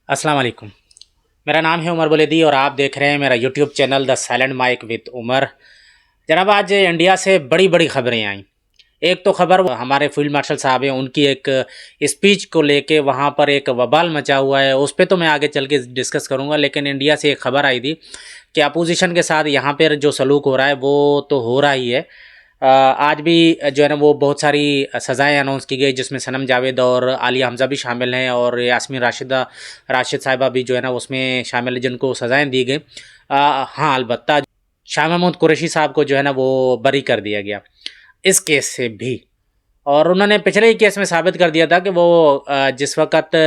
अस्सलाम वालेकुम। मेरा नाम है उमर बुलेदी और आप देख रहे हैं मेरा YouTube channel the silent mic with Umar. जनाब, आज इंडिया से बड़ी बड़ी खबरें आई। एक तो खबर हमारे फील्ड मार्शल साहब हैं, उनकी एक स्पीच को लेके वहाँ पर एक वबाल मचा हुआ है। उस पर तो मैं आगे चल के डिस्कस करूँगा, लेकिन इंडिया से एक खबर आई थी कि अपोजिशन के साथ यहाँ पर जो सलूक हो रहा है वो तो हो रहा ही है। आज भी जो है ना वो बहुत सारी सज़ाएं अनाउंस की गई, जिसमें सनम जावेद और आलिया हमज़ा भी शामिल हैं और यास्मीन राशिद साहिबा भी जो है ना उसमें शामिल है, जिनको सज़ाएं दी गई। हाँ, अलबत्ता शाह महमूद कुरैशी साहब को जो है ना वो बरी कर दिया गया इस केस से भी। और उन्होंने पिछले ही केस में साबित कर दिया था कि वो जिस वक़्त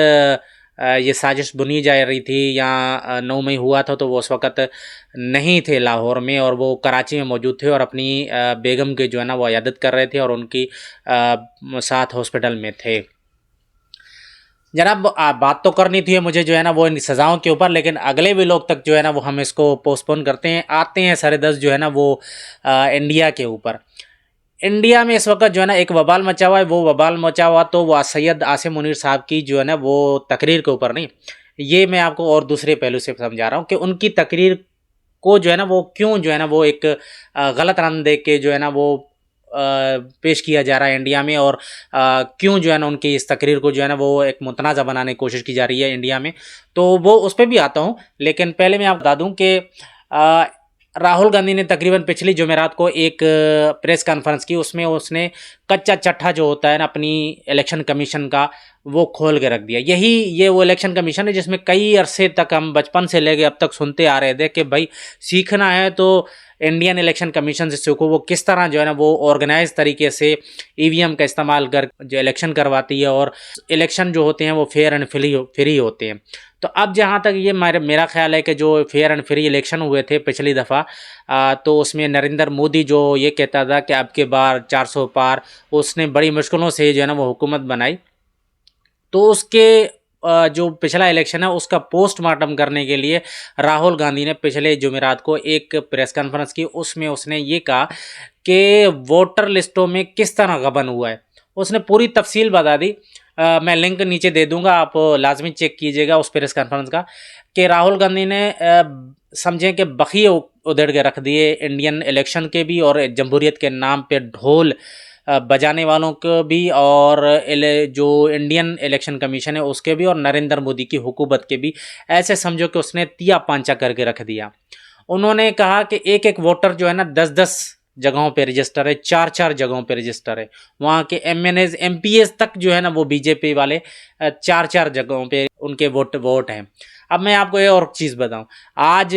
ये साजिश बुनी जा रही थी या 9 मई हुआ था, तो वो उस वक़्त नहीं थे लाहौर में और वो कराची में मौजूद थे और अपनी बेगम के जो है ना वो इयादत कर रहे थे और उनकी साथ हॉस्पिटल में थे। जनाब, बात तो करनी थी मुझे जो है ना वो इन सज़ाओं के ऊपर, लेकिन अगले भी लोग तक जो है ना वो हम इसको पोस्टपोन करते हैं। आते हैं सर दस जो है ना वो इंडिया के ऊपर। इंडिया में इस वक्त जो है ना एक वबाल मचा हुआ है। वो वबाल मचा हुआ तो वो सैयद आसिम मुनीर साहब की जो है ना वो तकरीर के ऊपर नहीं, ये मैं आपको और दूसरे पहलू से समझा रहा हूँ कि उनकी तकरीर को जो है ना वो क्यों जो है ना वो एक गलत रन दे के जो है ना वो पेश किया जा रहा है इंडिया में, और क्यों जो है ना उनकी इस तकरीर को जो है ना वो एक मुतनाज़ा बनाने की कोशिश की जा रही है इंडिया में। तो वो उस पर भी आता हूँ, लेकिन पहले मैं आपको बता दूँ कि राहुल गांधी ने तकरीबन पिछली जुमेरात को एक प्रेस कॉन्फ्रेंस की। उसमें उसने कच्चा चट्ठा जो होता है ना अपनी इलेक्शन कमीशन का, वो खोल के रख दिया। ये वो इलेक्शन कमीशन है जिसमें कई अरसे तक हम बचपन से लेके अब तक सुनते आ रहे थे कि भाई सीखना है तो इंडियन इलेक्शन कमीशन से सीखो। वो किस तरह जो है ना वो ऑर्गेनाइज तरीके से ईवीएम का इस्तेमाल कर जो इलेक्शन करवाती है और इलेक्शन जो होते हैं वो फेयर एंड फ्री होते हैं। तो अब जहाँ तक ये मेरा ख्याल है कि जो फेयर एंड फ्री इलेक्शन हुए थे पिछली दफ़ा, तो उसमें नरेंद्र मोदी जो ये कहता था कि अब के बार 400 पार, उसने बड़ी मुश्किलों से जो है ना वो हुकूमत बनाई। तो उसके जो पिछला इलेक्शन है उसका पोस्टमार्टम करने के लिए राहुल गांधी ने पिछले जुमेरात को एक प्रेस कॉन्फ्रेंस की। उसमें उसने ये कहा कि वोटर लिस्टों में किस तरह गबन हुआ है। उसने पूरी तफसील बता दी। मैं लिंक नीचे दे दूंगा, आप लाजमी चेक कीजिएगा उस प्रेस कॉन्फ्रेंस का, कि राहुल गांधी ने समझें कि बखिए उधेड़ के रख दिए इंडियन इलेक्शन के भी और जमहूरियत के नाम पे ढोल बजाने वालों को भी, और जो इंडियन इलेक्शन कमीशन है उसके भी, और नरेंद्र मोदी की हुकूमत के भी। ऐसे समझो कि उसने तिया पांचा करके रख दिया। उन्होंने कहा कि एक एक वोटर जो है ना 10-10 जगहों पे रजिस्टर है, 4-4 जगहों पे रजिस्टर है। वहाँ के एमएनएस एमपीएस तक जो है ना वो बीजेपी वाले 4-4 जगहों पे उनके वोट हैं। अब मैं आपको एक और चीज़ बताऊं, आज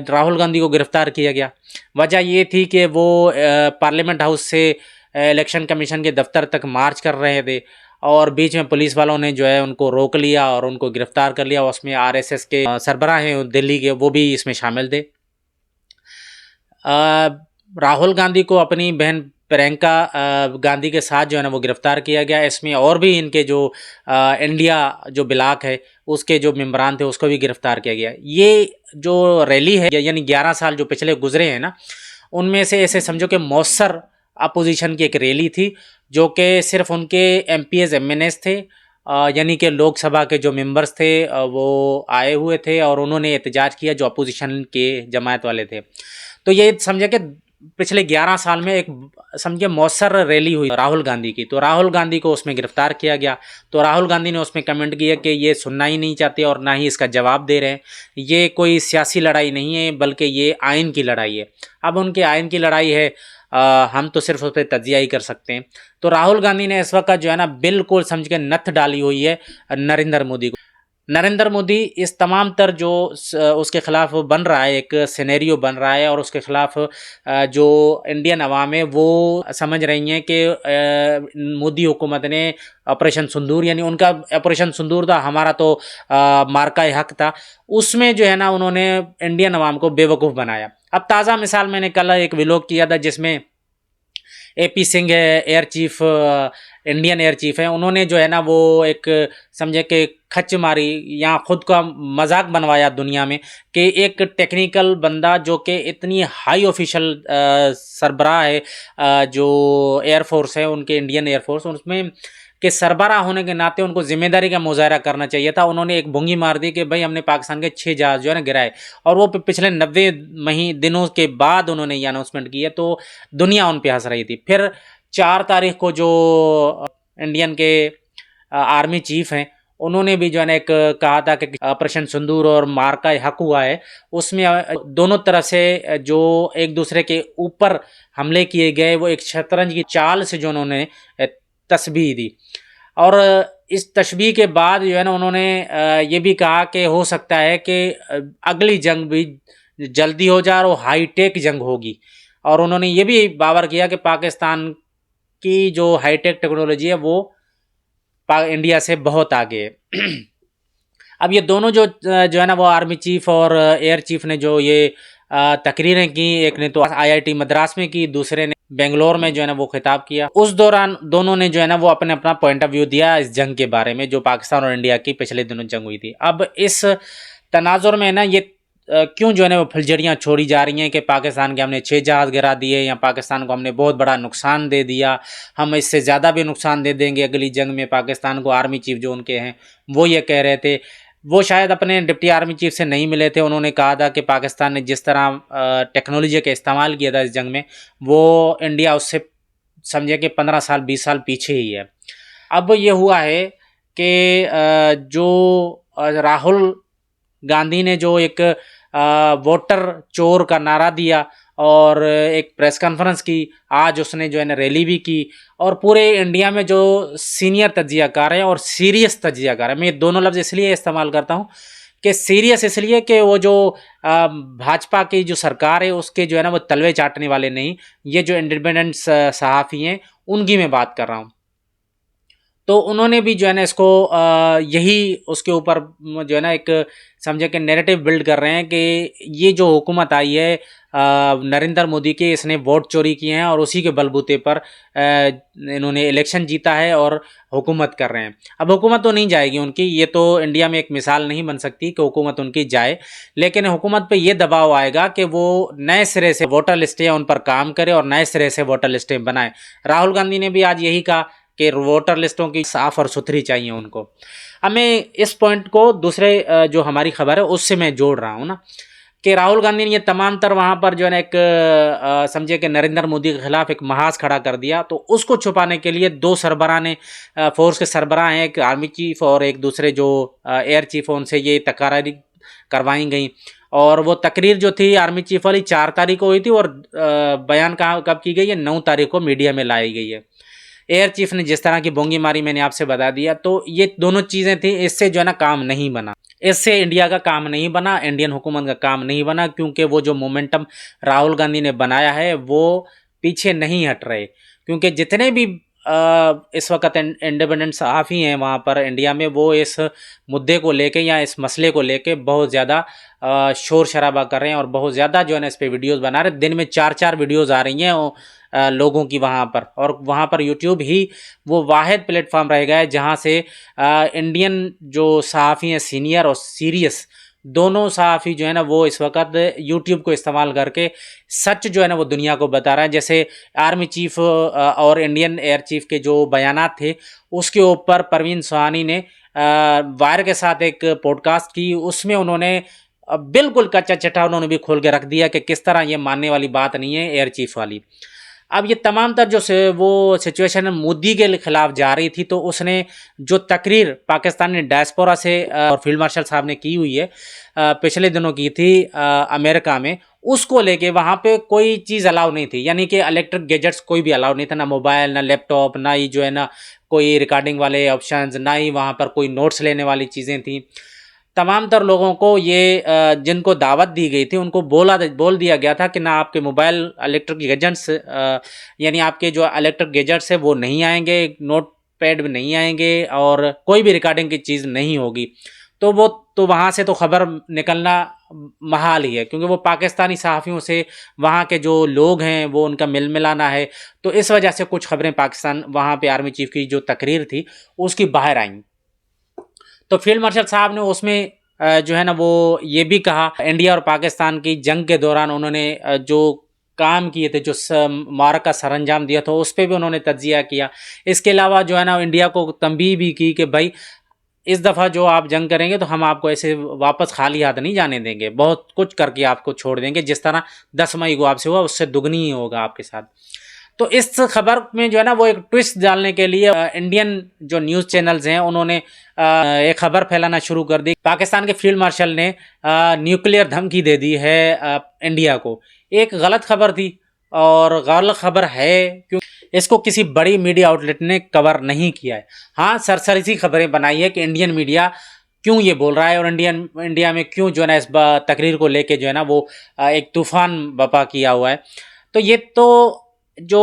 राहुल गांधी को गिरफ्तार किया गया। वजह ये थी कि वो पार्लियामेंट हाउस से इलेक्शन कमीशन के दफ्तर तक मार्च कर रहे थे और बीच में पुलिस वालों ने जो है उनको रोक लिया और उनको गिरफ्तार कर लिया। उसमें आरएसएस के सरबराह हैं दिल्ली के, वो भी इसमें शामिल थे। राहुल गांधी को अपनी बहन प्रियंका गांधी के साथ जो है ना वो गिरफ्तार किया गया। इसमें और भी इनके जो इंडिया जो ब्लॉक है उसके जो मेंबरान थे उसको भी गिरफ्तार किया गया। ये जो रैली है यानी 11 साल जो पिछले गुजरे हैं ना, उनमें से ऐसे समझो कि मौसर अपोजिशन की एक रैली थी, जो कि सिर्फ उनके एमपीएस एमएनएस थे, यानी कि लोकसभा के जो मेंबर्स थे वो आए हुए थे और उन्होंने एहतजाज किया, जो अपोजिशन के जमात वाले थे। तो ये समझे कि पिछले 11 साल में एक समझे मौसर रैली हुई राहुल गांधी की। तो राहुल गांधी को उसमें गिरफ्तार किया गया। तो राहुल गांधी ने उसमें कमेंट किया कि ये सुनना ही नहीं चाहते और ना ही इसका जवाब दे रहे हैं। ये कोई सियासी लड़ाई नहीं है, बल्कि ये आइन की लड़ाई है। अब उनके आइन की लड़ाई है, हम तो सिर्फ उस पर तजिया ही कर सकते हैं। तो राहुल गांधी ने इस वक्त जो है ना बिल्कुल समझ के नथ डाली हुई है नरेंद्र मोदी को। नरेंद्र मोदी इस तमाम तर जो उसके ख़िलाफ़ बन रहा है, एक सिनेरियो बन रहा है, और उसके ख़िलाफ़ जो इंडियन अवाम है वो समझ रही हैं कि मोदी हुकूमत ने ऑपरेशन सिंदूर, यानी उनका ऑपरेशन सिंदूर था, हमारा तो मार्का हक था, उसमें जो है ना उन्होंने इंडियन अवाम को बेवकूफ़ बनाया। अब ताज़ा मिसाल मैंने कल एक व्लॉग किया था जिसमें एपी सिंह है, air chief, Indian air chief है, उन्होंने जो है ना वो एक समझे कि खच मारी या ख़ुद का मजाक बनवाया दुनिया में कि एक टेक्निकल बंदा जो कि इतनी हाई ऑफिशियल सरबराह है जो एयरफोर्स है उनके, इंडियन एयरफोर्स, उसमें कि सरबराह होने के नाते उनको जिम्मेदारी का मुजाहरा करना चाहिए था। उन्होंने एक भुंगी मार दी कि भाई हमने पाकिस्तान के 6 जहाज जो है ना गिराए, और वो पिछले 90 दिनों के बाद उन्होंने ये अनाउंसमेंट की है, तो दुनिया उन पे हंस रही थी। फिर 4 तारीख को जो इंडियन के आर्मी चीफ हैं, उन्होंने भी जो है ना एक कहा था कि ऑपरेशन सिंदूर और मार का हक हुआ है, उसमें दोनों तरफ से जो एक दूसरे के ऊपर हमले किए गए, वो एक शतरंज की चाल से जो उन्होंने तस्बीह दी। और इस तशबीह के बाद जो है ना उन्होंने ये भी कहा कि हो सकता है कि अगली जंग भी जल्दी हो जाए और हाईटेक जंग होगी। और उन्होंने ये भी बावर किया कि पाकिस्तान की जो हाईटेक टेक्नोलॉजी है वो इंडिया से बहुत आगे है। अब ये दोनों जो है ना वो आर्मी चीफ और एयर चीफ ने जो ये तकरीरें की, एक ने तो आईआईटी मद्रास में की, दूसरे ने बेंगलोर में जो है ना वो खिताब किया। उस दौरान दोनों ने जो है ना वो अपने अपना पॉइंट ऑफ व्यू दिया इस जंग के बारे में जो पाकिस्तान और इंडिया की पिछले दिनों जंग हुई थी। अब इस तनाजुर में ना ये क्यों जो है ना वो फुलझड़ियाँ छोड़ी जा रही हैं कि पाकिस्तान के हमने 6 जहाज़ गिरा दिए, या पाकिस्तान को हमने बहुत बड़ा नुकसान दे दिया, हम इससे ज़्यादा भी नुकसान दे देंगे अगली जंग में पाकिस्तान को। आर्मी चीफ जो उनके हैं वो ये कह रहे थे। वो शायद अपने डिप्टी आर्मी चीफ से नहीं मिले थे। उन्होंने कहा था कि पाकिस्तान ने जिस तरह टेक्नोलॉजी का इस्तेमाल किया था इस जंग में, वो इंडिया उससे समझे कि 15 साल 20 साल पीछे ही है। अब ये हुआ है कि जो राहुल गांधी ने जो एक वोटर चोर का नारा दिया और एक प्रेस कॉन्फ्रेंस की, आज उसने जो है ना रैली भी की, और पूरे इंडिया में जो सीनियर तज्जियाकार हैं और सीरियस तज्जियाकार हैं, मैं ये दोनों लफ्ज़ इसलिए इस्तेमाल करता हूँ कि सीरियस इसलिए कि वो जो भाजपा की जो सरकार है उसके जो है ना वो तलवे चाटने वाले नहीं, ये जो इंडिपेंडेंट सहाफ़ी हैं उनकी मैं बात कर रहा हूँ। तो उन्होंने भी जो है ना इसको यही उसके ऊपर जो है ना एक समझे कि नैरेटिव बिल्ड कर रहे हैं कि ये जो हुकूमत आई है नरेंद्र मोदी के, इसने वोट चोरी किए हैं और उसी के बलबूते पर इन्होंने इलेक्शन जीता है और हुकूमत कर रहे हैं। अब हुकूमत तो नहीं जाएगी उनकी, ये तो इंडिया में एक मिसाल नहीं बन सकती कि हुकूमत उनकी जाए, लेकिन हुकूमत पे ये दबाव आएगा कि वो नए सिरे से वोटर लिस्टें उन पर काम करे और नए सिरे से वोटर लिस्टें बनाए। राहुल गांधी ने भी आज यही कहा कि वोटर लिस्टों की साफ और सुथरी चाहिए उनको। अब मैं इस पॉइंट को दूसरे जो हमारी खबर है उससे मैं जोड़ रहा हूँ ना, कि राहुल गांधी ने ये तमाम तर वहाँ पर जो है ना एक समझे कि नरेंद्र मोदी के खिलाफ एक महाज खड़ा कर दिया, तो उसको छुपाने के लिए 2 सरबराह ने, फोर्स के सरबराह हैं, एक आर्मी चीफ और एक दूसरे जो एयर चीफ, उनसे ये तकरारी करवाई गई। और वो तकरीर जो थी आर्मी चीफ वाली 4 तारीख को हुई थी और बयान कब की गई है, 9 तारीख को मीडिया में लाई गई है। एयर चीफ ने जिस तरह की बोंगी मारी मैंने आपसे बता दिया। तो ये दोनों चीज़ें थी, इससे जो है ना काम नहीं बना, इससे इंडिया का काम नहीं बना, इंडियन हुकूमत का काम नहीं बना, क्योंकि वो जो मोमेंटम राहुल गांधी ने बनाया है वो पीछे नहीं हट रहे। क्योंकि जितने भी इस वक्त इंडिपेंडेंट सहाफ़ी हैं वहाँ पर इंडिया में, वो इस मुद्दे को लेके या इस मसले को लेके बहुत ज़्यादा शोर शराबा कर रहे हैं और बहुत ज़्यादा जो है ना इस पर वीडियोज़ बना रहे हैं। दिन में 4-4 वीडियोज़ आ रही हैं लोगों की वहाँ पर, और वहाँ पर यूट्यूब ही वो वाहिद प्लेटफॉर्म रह गया है जहाँ से इंडियन जो सहाफ़ी हैं सीनियर और सीरियस, दोनों सहाफ़ी जो है ना वो इस वक्त यूट्यूब को इस्तेमाल करके सच जो है ना वो दुनिया को बता रहे हैं। जैसे आर्मी चीफ और इंडियन एयर चीफ के जो बयानात थे उसके ऊपर परवीन सुहानी ने वायर के साथ एक पॉडकास्ट की, उसमें उन्होंने बिल्कुल कच्चा चिट्ठा उन्होंने भी खोल के रख दिया कि किस तरह ये मानने वाली बात नहीं है एयर चीफ वाली। अब ये तमाम तर जो वो सिचुएशन मोदी के खिलाफ जा रही थी, तो उसने जो तकरीर पाकिस्तानी डायस्पोरा से और फील्ड मार्शल साहब ने की हुई है पिछले दिनों की थी अमेरिका में, उसको लेके वहाँ पे कोई चीज़ अलाउ नहीं थी, यानी कि इलेक्ट्रिक गैजेट्स कोई भी अलाउ नहीं था, ना मोबाइल, ना लैपटॉप, ना ही जो है ना कोई रिकॉर्डिंग वाले ऑप्शंस, ना ही वहाँ पर कोई नोट्स लेने वाली चीज़ें थी। तमाम तर लोगों को ये जिनको दावत दी गई थी उनको बोल दिया गया था कि ना आपके मोबाइल इलेक्ट्रिक गैजेट्स यानी आपके जो इलेक्ट्रिक गैजेट्स है वो नहीं आएंगे, नोट पैड भी नहीं आएंगे और कोई भी रिकॉर्डिंग की चीज़ नहीं होगी। तो वो तो वहाँ से तो खबर निकलना महाल ही है, क्योंकि वो पाकिस्तानी सहाफ़ियों से वहाँ के जो लोग हैं वो उनका मिल मिलाना है। तो इस वजह से कुछ खबरें पाकिस्तान वहाँ पे आर्मी चीफ की जो तकरीर थी उसकी बाहर आई। तो फील्ड मार्शल साहब ने उसमें जो है ना वो ये भी कहा, इंडिया और पाकिस्तान की जंग के दौरान उन्होंने जो काम किए थे, जो मारक का सरंजाम दिया था, उस पर भी उन्होंने तज्जिया किया। इसके अलावा जो है ना इंडिया को तंबीह भी की कि भाई इस दफ़ा जो आप जंग करेंगे तो हम आपको ऐसे वापस खाली हाथ नहीं जाने देंगे, बहुत कुछ करके आपको छोड़ देंगे, जिस तरह 10 मई को आपसे हुआ उससे दुगनी ही होगा आपके साथ। तो इस खबर में जो है ना वो एक ट्विस्ट डालने के लिए इंडियन जो न्यूज़ चैनल्स हैं उन्होंने एक खबर फैलाना शुरू कर दी। पाकिस्तान के फील्ड मार्शल ने न्यूक्लियर धमकी दे दी है इंडिया को। एक गलत खबर थी और गलत खबर है क्योंकि इसको किसी बड़ी मीडिया आउटलेट ने कवर नहीं किया है। हाँ, सरसरी सी खबरें बनाई है कि इंडियन मीडिया क्यों ये बोल रहा है और इंडिया में क्यों जो है ना इस तकरीर को लेके जो है ना वो एक तूफान बपा किया हुआ है। तो ये तो जो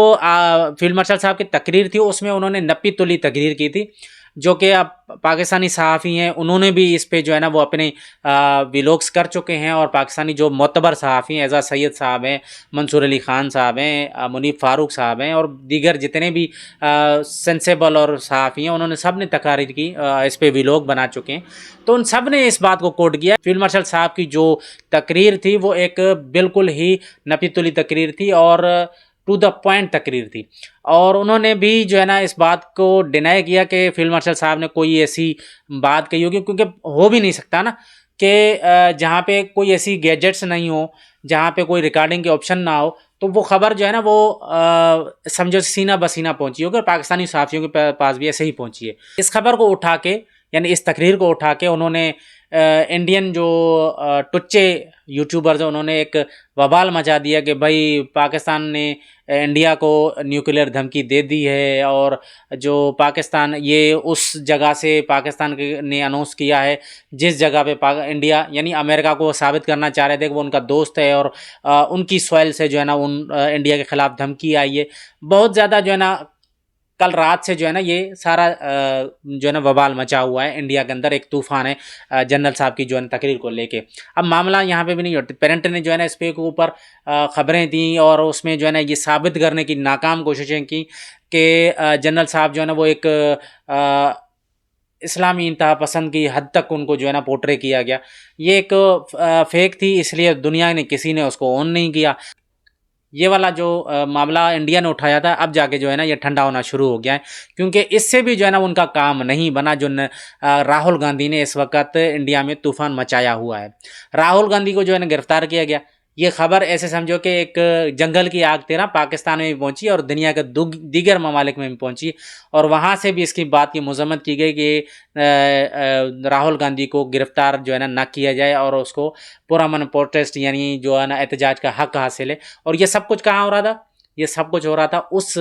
फील्ड मार्शल साहब की तकरीर थी उसमें उन्होंने नपी तुली तकरीर की थी, जो कि अब पाकिस्तानी सहाफ़ी हैं उन्होंने भी इस पे जो है ना वो अपने व्लॉग्स कर चुके हैं। और पाकिस्तानी जो मोतबर सहाफ़ी हैं, एजाज़ सैयद साहब हैं, मंसूर अली ख़ान साहब हैं, मुनीब फ़ारूक साहब हैं और दीगर जितने भी सेंसेबल और सहाफ़ी हैं उन्होंने सब ने तकारीर की, इस पे व्लॉग बना चुके हैं। तो उन सब ने इस बात को कोट किया। फील्ड मार्शल साहब की जो तकरीर थी वो एक बिल्कुल ही नपी तुली तकरीर थी और टू द पॉइंट तकरीर थी। और उन्होंने भी जो है ना इस बात को डिनाई किया कि फील्ड मार्शल साहब ने कोई ऐसी बात कही होगी, क्योंकि हो भी नहीं सकता ना कि जहाँ पे कोई ऐसी गैजेट्स नहीं हो, जहाँ पे कोई रिकॉर्डिंग के ऑप्शन ना हो, तो वो खबर जो है ना वो समझो सीना बसीना पहुंची होगी और पाकिस्तानी सहाफ़ियों के पास भी ऐसे ही पहुंची है। इस खबर को उठा के यानी इस तकरीर को उठा के उन्होंने इंडियन जो टुच्चे यूट्यूबर्स हैं उन्होंने एक बवाल मचा दिया कि भाई पाकिस्तान ने इंडिया को न्यूक्लियर धमकी दे दी है और जो पाकिस्तान ये उस जगह से पाकिस्तान ने अनाउंस किया है जिस जगह पे इंडिया यानी अमेरिका को साबित करना चाह रहे थे कि वो उनका दोस्त है और उनकी सॉइल से जो है ना इंडिया के ख़िलाफ़ धमकी आई है। बहुत ज़्यादा जो है ना कल रात से जो है ना ये सारा जो है ना बवाल मचा हुआ है इंडिया के अंदर, एक तूफान है जनरल साहब की जो है ना तकरीर को लेके। अब मामला यहाँ पे भी नहीं होता, पेरेंट ने जो है ना इस पे के ऊपर खबरें दी और उसमें जो है ना ये साबित करने की नाकाम कोशिशें की कि जनरल साहब जो है ना वो एक इस्लामी इंतहा पसंद की हद तक उनको जो है ना पोर्ट्रे किया गया। ये एक फेक थी, इसलिए दुनिया ने किसी ने उसको ऑन नहीं किया। ये वाला जो मामला इंडिया ने उठाया था अब जाके जो है ना ये ठंडा होना शुरू हो गया है, क्योंकि इससे भी जो है ना उनका काम नहीं बना। जो राहुल गांधी ने इस वक्त इंडिया में तूफान मचाया हुआ है, राहुल गांधी को जो है ना गिरफ्तार किया गया। ये खबर ऐसे समझो कि एक जंगल की आग तेरा पाकिस्तान में भी पहुंची और दुनिया के दीगर ममालिक में भी पहुंची और वहाँ से भी इसकी बात की मजम्मत की गई कि राहुल गांधी को गिरफ्तार जो है ना किया जाए और उसको पुरअमन प्रोटेस्ट यानी जो है ना एहतजाज का हक हासिल है। और ये सब कुछ कहाँ हो रहा था? ये सब कुछ हो रहा था उस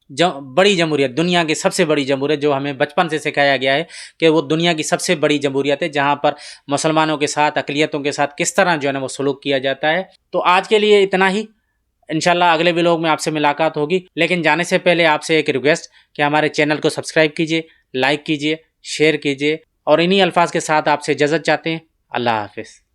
बड़ी जमहूरियत, दुनिया की सबसे बड़ी जमहूरियत, जो हमें बचपन से सिखाया गया है कि वो दुनिया की सबसे बड़ी जमहूरियत है, जहाँ पर मुसलमानों के साथ, अक़लियतों के साथ किस तरह जो है ना वो सलूक किया जाता है। तो आज के लिए इतना ही, इंशाल्लाह अगले व्लॉग में आपसे मुलाकात होगी। लेकिन जाने से पहले आपसे एक रिक्वेस्ट कि हमारे चैनल को सब्सक्राइब कीजिए, लाइक कीजिए, शेयर कीजिए और इन्हीं अल्फाज के साथ आपसे इजाज़त चाहते हैं। अल्लाह हाफ़िज़।